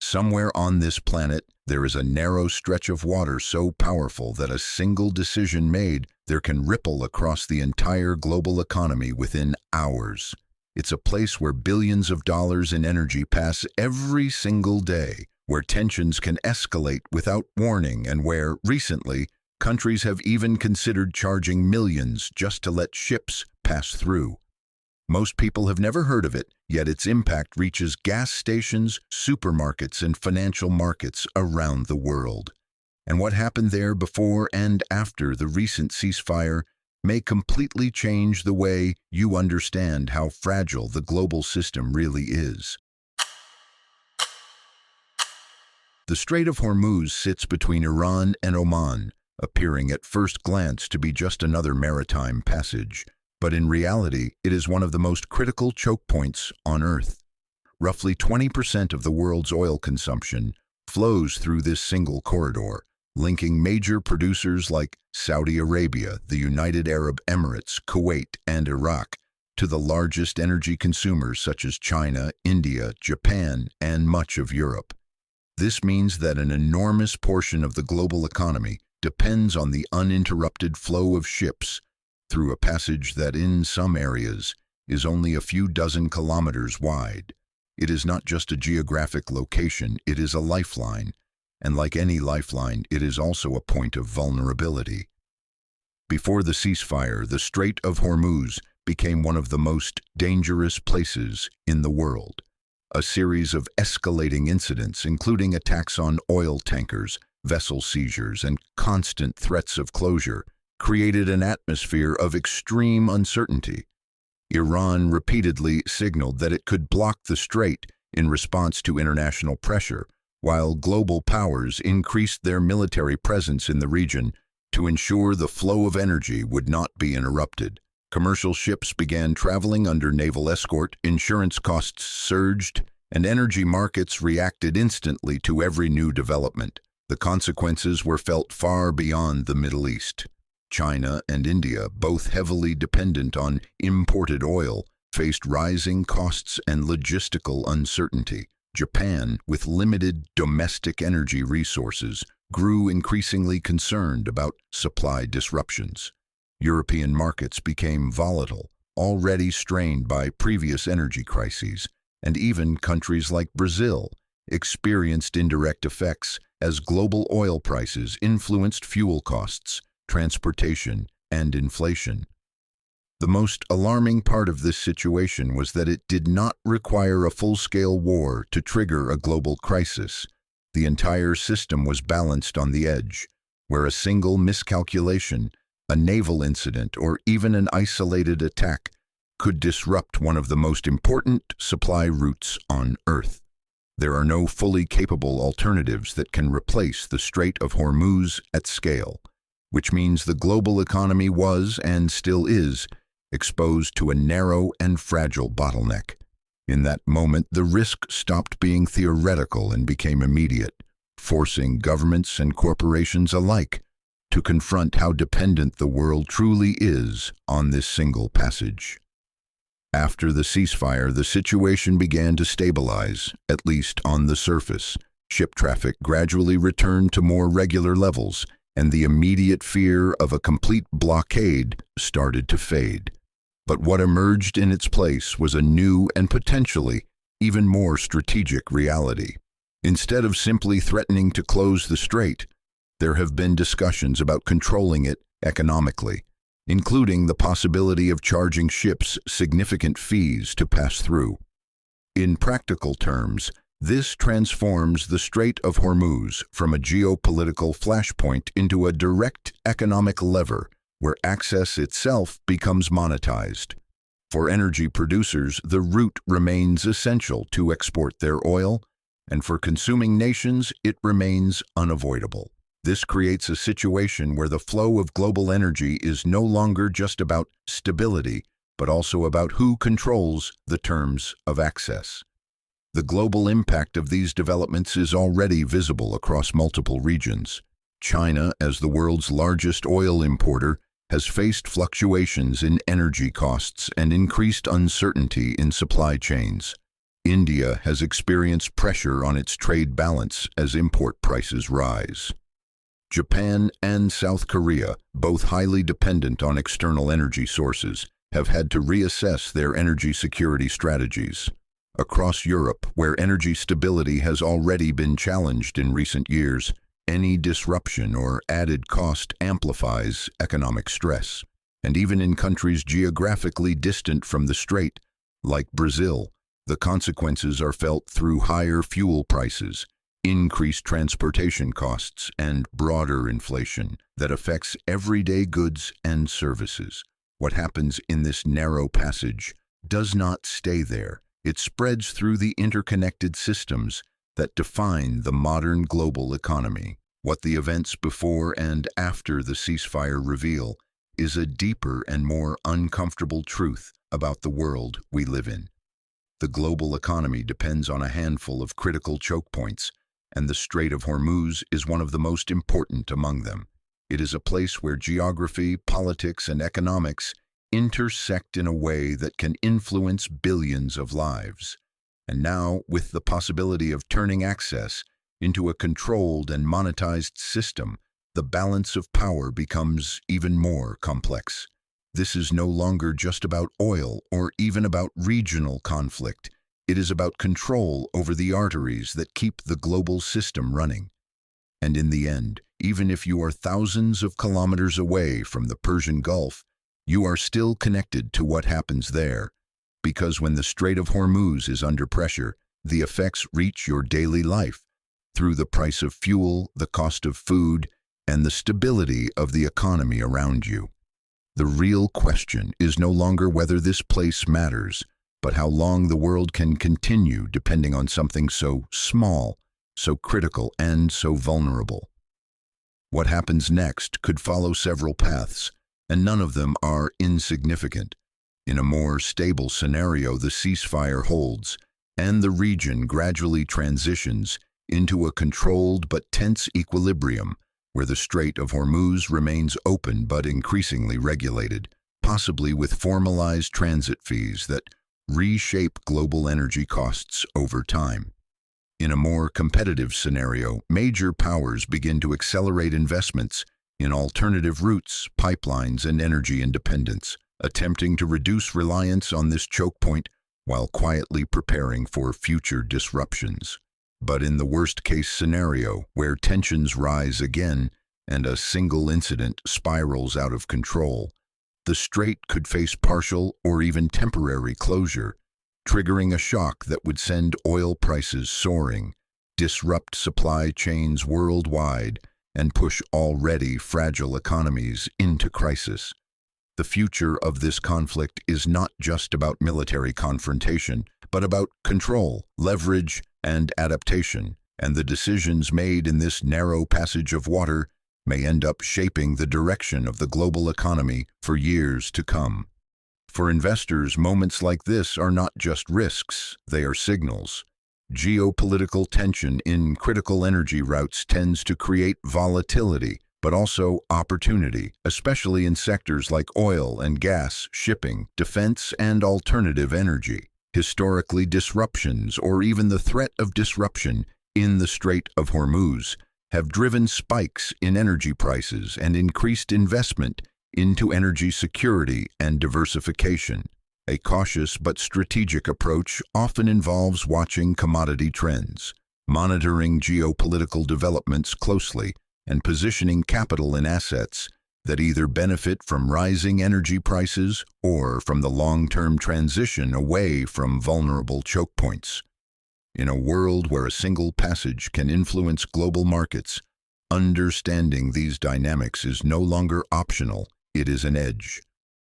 Somewhere on this planet, there is a narrow stretch of water so powerful that a single decision made there can ripple across the entire global economy within hours. It's a place where billions of dollars in energy pass every single day, where tensions can escalate without warning, and where, recently, countries have even considered charging millions just to let ships pass through. Most people have never heard of it, yet its impact reaches gas stations, supermarkets, and financial markets around the world. And what happened there before and after the recent ceasefire may completely change the way you understand how fragile the global system really is. The Strait of Hormuz sits between Iran and Oman, appearing at first glance to be just another maritime passage. But in reality, it is one of the most critical choke points on Earth. Roughly 20% of the world's oil consumption flows through this single corridor, linking major producers like Saudi Arabia, the United Arab Emirates, Kuwait, and Iraq, to the largest energy consumers such as China, India, Japan, and much of Europe. This means that an enormous portion of the global economy depends on the uninterrupted flow of ships through a passage that in some areas is only a few dozen kilometers wide. It is not just a geographic location, it is a lifeline, and like any lifeline, it is also a point of vulnerability. Before the ceasefire, the Strait of Hormuz became one of the most dangerous places in the world. A series of escalating incidents, including attacks on oil tankers, vessel seizures, and constant threats of closure, created an atmosphere of extreme uncertainty. Iran repeatedly signaled that it could block the strait in response to international pressure, while global powers increased their military presence in the region to ensure the flow of energy would not be interrupted. Commercial ships began traveling under naval escort, insurance costs surged, and energy markets reacted instantly to every new development. The consequences were felt far beyond the Middle East. China and India, both heavily dependent on imported oil, faced rising costs and logistical uncertainty. Japan, with limited domestic energy resources, grew increasingly concerned about supply disruptions. European markets became volatile, already strained by previous energy crises, and even countries like Brazil experienced indirect effects as global oil prices influenced fuel costs, transportation, and inflation. The most alarming part of this situation was that it did not require a full-scale war to trigger a global crisis. The entire system was balanced on the edge, where a single miscalculation, a naval incident, or even an isolated attack could disrupt one of the most important supply routes on Earth. There are no fully capable alternatives that can replace the Strait of Hormuz at scale, which means the global economy was, and still is, exposed to a narrow and fragile bottleneck. In that moment, the risk stopped being theoretical and became immediate, forcing governments and corporations alike to confront how dependent the world truly is on this single passage. After the ceasefire, the situation began to stabilize, at least on the surface. Ship traffic gradually returned to more regular levels, and the immediate fear of a complete blockade started to fade. But what emerged in its place was a new and potentially even more strategic reality. Instead of simply threatening to close the strait, there have been discussions about controlling it economically, including the possibility of charging ships significant fees to pass through. In practical terms, this transforms the Strait of Hormuz from a geopolitical flashpoint into a direct economic lever where access itself becomes monetized. For energy producers, the route remains essential to export their oil, and for consuming nations, it remains unavoidable. This creates a situation where the flow of global energy is no longer just about stability, but also about who controls the terms of access. The global impact of these developments is already visible across multiple regions. China, as the world's largest oil importer, has faced fluctuations in energy costs and increased uncertainty in supply chains. India has experienced pressure on its trade balance as import prices rise. Japan and South Korea, both highly dependent on external energy sources, have had to reassess their energy security strategies. Across Europe, where energy stability has already been challenged in recent years, any disruption or added cost amplifies economic stress. And even in countries geographically distant from the strait, like Brazil, the consequences are felt through higher fuel prices, increased transportation costs, and broader inflation that affects everyday goods and services. What happens in this narrow passage does not stay there. It spreads through the interconnected systems that define the modern global economy. What the events before and after the ceasefire reveal is a deeper and more uncomfortable truth about the world we live in. The global economy depends on a handful of critical choke points, and the Strait of Hormuz is one of the most important among them. It is a place where geography, politics, and economics intersect in a way that can influence billions of lives. And now, with the possibility of turning access into a controlled and monetized system, the balance of power becomes even more complex. This is no longer just about oil or even about regional conflict. It is about control over the arteries that keep the global system running. And in the end, even if you are thousands of kilometers away from the Persian Gulf, you are still connected to what happens there. Because when the Strait of Hormuz is under pressure, the effects reach your daily life through the price of fuel, the cost of food, and the stability of the economy around you. The real question is no longer whether this place matters, but how long the world can continue depending on something so small, so critical, and so vulnerable. What happens next could follow several paths, and none of them are insignificant. In a more stable scenario, the ceasefire holds, and the region gradually transitions into a controlled but tense equilibrium where the Strait of Hormuz remains open but increasingly regulated, possibly with formalized transit fees that reshape global energy costs over time. In a more competitive scenario, major powers begin to accelerate investments in alternative routes, pipelines, and energy independence, attempting to reduce reliance on this choke point while quietly preparing for future disruptions. But in the worst-case scenario, where tensions rise again and a single incident spirals out of control, the strait could face partial or even temporary closure, triggering a shock that would send oil prices soaring, disrupt supply chains worldwide, and push already fragile economies into crisis. The future of this conflict is not just about military confrontation, but about control, leverage, and adaptation, and the decisions made in this narrow passage of water may end up shaping the direction of the global economy for years to come. For investors, moments like this are not just risks, they are signals. Geopolitical tension in critical energy routes tends to create volatility, but also opportunity, especially in sectors like oil and gas, shipping, defense, and alternative energy. Historically, disruptions, or even the threat of disruption in the Strait of Hormuz, have driven spikes in energy prices and increased investment into energy security and diversification. A cautious but strategic approach often involves watching commodity trends, monitoring geopolitical developments closely, and positioning capital in assets that either benefit from rising energy prices or from the long-term transition away from vulnerable choke points. In a world where a single passage can influence global markets, understanding these dynamics is no longer optional, it is an edge.